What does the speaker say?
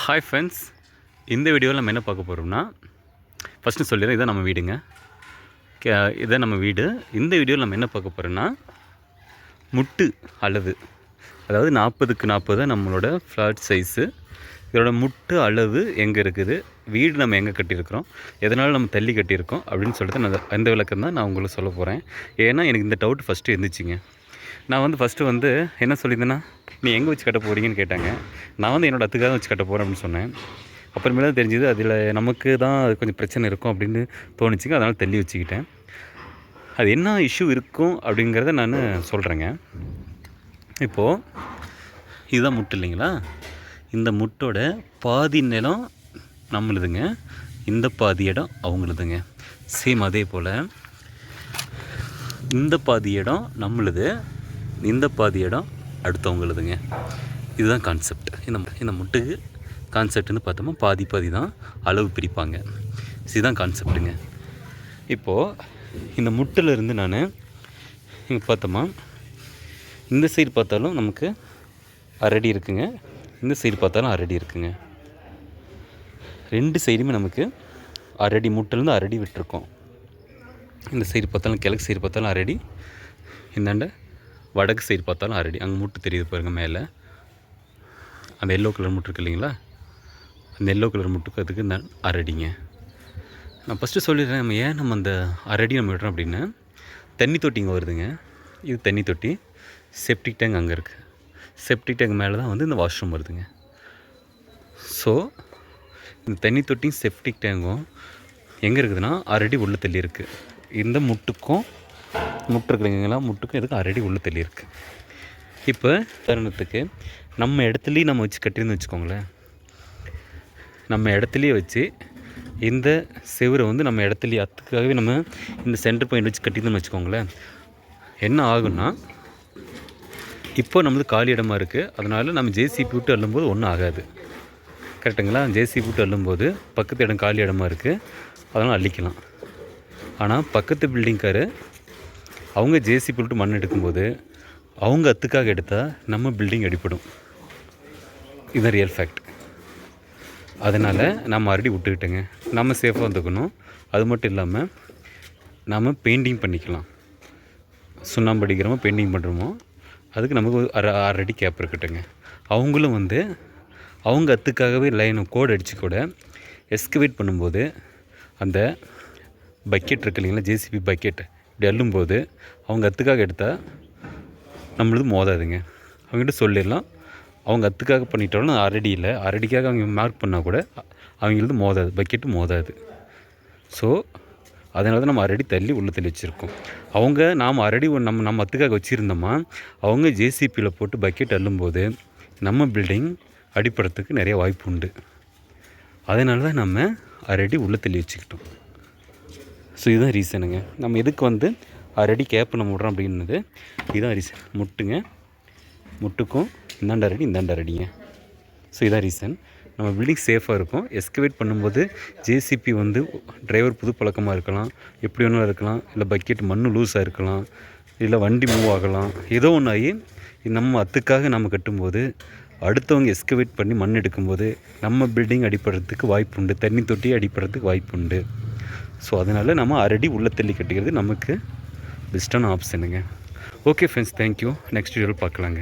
Hi friends, இந்த வீடியோவில் நம்ம என்ன பார்க்க போகிறோம்னா, ஃபஸ்ட்டு சொல்லிடுறேன், இதான் நம்ம வீடுங்க. இதான் நம்ம வீடு. இந்த வீடியோவில் நம்ம என்ன பார்க்க போகிறோம்னா, முட்டு அளவு, அதாவது 40க்கு 40 நம்மளோட ஃப்ளாட் சைஸு. இதோட முட்டு அளவு எங்கே இருக்குது, வீடு நம்ம எங்கே கட்டியிருக்கிறோம், எதனால் நம்ம தள்ளி கட்டியிருக்கோம் அப்படின்னு சொல்லிட்டு அந்த விளக்கம் தான் நான் உங்களுக்கு சொல்ல போகிறேன். ஏன்னா எனக்கு இந்த டவுட் ஃபஸ்ட்டு இருந்துச்சுங்க. நான் ஃபஸ்ட்டு என்ன சொல்லியிருந்தேன்னா, நீ எங்கே வச்சு கட்ட போகிறீங்கன்னு கேட்டாங்க. நான் என்னோடய அத்துக்காக வச்சு கட்ட போகிறேன் அப்படின்னு சொன்னேன். அப்புறமேல தான் தெரிஞ்சுது அதில் நமக்கு தான் அது கொஞ்சம் பிரச்சனை இருக்கும் அப்படின்னு தோணுச்சுங்க. அதனால் தள்ளி வச்சுக்கிட்டேன். அது என்ன இஷ்யூ இருக்கும் அப்படிங்கிறத நான் சொல்கிறேங்க. இப்போது இதுதான் முட்டு இல்லைங்களா, இந்த முட்டோட பாதி நிலம் நம்மளுதுங்க, இந்த பாதி இடம் அவங்களுதுங்க. சேம் அதே போல் இந்த பாதி இடம் நம்மளுது, இந்த பாதி இடம் அடுத்தவங்களுதுங்க. இதுதான் கான்செப்ட். இந்த முட்டுக்கு கான்செப்ட்னு பார்த்தோமா, பாதி பாதி தான் அளவு பிரிப்பாங்க. இதுதான் கான்செப்ட்டுங்க. இப்போது இந்த முட்டிலிருந்து நான் இங்கே பார்த்தோமா, இந்த சைடு பார்த்தாலும் நமக்கு அரடி இருக்குங்க, இந்த சைடு பார்த்தாலும் அரடி இருக்குங்க. ரெண்டு சைடுமே நமக்கு அரடி, முட்டிலேருந்து அரடி விட்டுருக்கோம். இந்த சைடு பார்த்தாலும் கிழக்கு சைடு பார்த்தாலும் அரடி, இந்தாண்ட வடக்கு சைடு பார்த்தாலும் அரடி. அங்கே முட்டு தெரியுது பாருங்கள் மேலே, அந்த எல்லோ கலர் முட்டு இருக்குது இல்லைங்களா, அந்த எல்லோ கலர் முட்டுக்கு அதுக்கு நான் அரடிங்க. நான் ஃபஸ்ட்டு சொல்லிடுறேன், நம்ம அந்த அரடி நம்ம விடுறோம் அப்படின்னா, தண்ணி தொட்டி இங்கே வருதுங்க. இது தண்ணி தொட்டி, செப்டிக் டேங்க் அங்கே இருக்குது. செப்டிக் டேங்க் மேலே தான் இந்த வாஷ்ரூம் வருதுங்க. ஸோ இந்த தண்ணி தொட்டியும் செப்டிக் டேங்கும் எங்கே இருக்குதுன்னா அரடி உள்ள தள்ளி இருக்குது. இந்த முட்டுக்கும் முட்டு இருக்குதுங்களா, முட்டுக்கும் இதுக்கு அரடி உள்ள தள்ளி இருக்குது. இப்போ உதாரணத்துக்கு நம்ம இடத்துலையும் நம்ம வச்சு கட்டிருந்து வச்சுக்கோங்களேன், நம்ம இடத்துலையே வச்சு இந்த செவரை நம்ம இடத்துலையே அதுக்காகவே நம்ம இந்த சென்டர் பாயிண்ட் வச்சு கட்டியிருந்தோம்னு வச்சுக்கோங்களேன், என்ன ஆகுன்னா, இப்போ நம்மளுக்கு காலி இடமா இருக்குது. அதனால் நம்ம ஜேசிபி விட்டு அள்ளும்போது ஒன்றும் ஆகாது. கரெக்டுங்களா? ஜேசிபி விட்டு அள்ளும்போது பக்கத்து இடம் காலி இடமா இருக்குது, அதனால் அள்ளிக்கலாம். ஆனால் பக்கத்து பில்டிங்காரு அவங்க ஜேசிபி விட்டு மண் எடுக்கும்போது அவங்க அத்துக்காக எடுத்தால் நம்ம பில்டிங் அடிப்படும். இதுதான் ரியல் ஃபேக்ட். அதனால் நம்ம அரடி விட்டுக்கிட்டேங்க. நம்ம சேஃபாக வந்துக்கணும். அது மட்டும் இல்லாமல் நம்ம பெயிண்டிங் பண்ணிக்கலாம். சுண்ணாம்பு அடிக்கிறோமோ பெயிண்டிங் பண்ணுறோமோ அதுக்கு நமக்கு அரடி கேப் இருக்கட்டுங்க. அவங்களும் அவங்க அத்துக்காகவே லைன் கோடு அடித்து கூட எஸ்கவேட் பண்ணும்போது அந்த பக்கெட் இருக்கு இல்லைங்களா, ஜேசிபி பக்கெட் இப்படி அள்ளும்போது அவங்க அத்துக்காக எடுத்தால் நம்மளது மோதாதுங்க. அவங்ககிட்ட சொல்லிடலாம், அவங்க அத்துக்காக பண்ணிட்டாலும் அரடி இல்லை, அரடிக்காக அவங்க மார்க் பண்ணால் கூட அவங்களது மோதாது, பக்கெட்டு மோதாது. ஸோ அதனால தான் நம்ம அரடி தள்ளி உள்ள தள்ளி வச்சுருக்கோம். நாம் அரடி நம்ம அத்துக்காக வச்சுருந்தோமா, அவங்க ஜேசிபியில் போட்டு பக்கெட் அள்ளும்போது நம்ம பில்டிங் அடிப்படுறதுக்கு நிறைய வாய்ப்பு உண்டு. அதனால தான் நம்ம அரடி உள்ள தள்ளி வச்சுக்கிட்டோம். ஸோ இதுதான் ரீசனுங்க. நம்ம எதுக்கு அரடி கேப் நம்ம விட்றோம் அப்படின்னது இதுதான் ரீசன். முட்டுக்கும் இந்தாண்ட அரடி இந்தாண்ட அரடிங்க. ஸோ இதுதான் ரீசன். நம்ம பில்டிங் சேஃபாக இருக்கும். எஸ்கவேட் பண்ணும்போது ஜேசிபி டிரைவர் புது பழக்கமாக இருக்கலாம், எப்படி வேணாலும் இருக்கலாம், இல்லை பக்கெட் மண் லூஸாக இருக்கலாம், இல்லை வண்டி மூவ் ஆகலாம், ஏதோ ஒன்று ஆகி நம்ம அத்துக்காக நம்ம கட்டும்போது அடுத்தவங்க எஸ்கவேட் பண்ணி மண் எடுக்கும்போது நம்ம பில்டிங் அடிப்படுறதுக்கு வாய்ப்பு உண்டு, தண்ணி தொட்டி அடிப்படுறதுக்கு வாய்ப்பு உண்டு. ஸோ அதனால் நம்ம அரடி உள்ள தள்ளி கட்டிக்கிறது நமக்கு பெஸ்ட்டான ஆப்ஷனுங்க. Okay friends, thank you. நெக்ஸ்ட் வீடியோவில் பார்க்கலாங்க.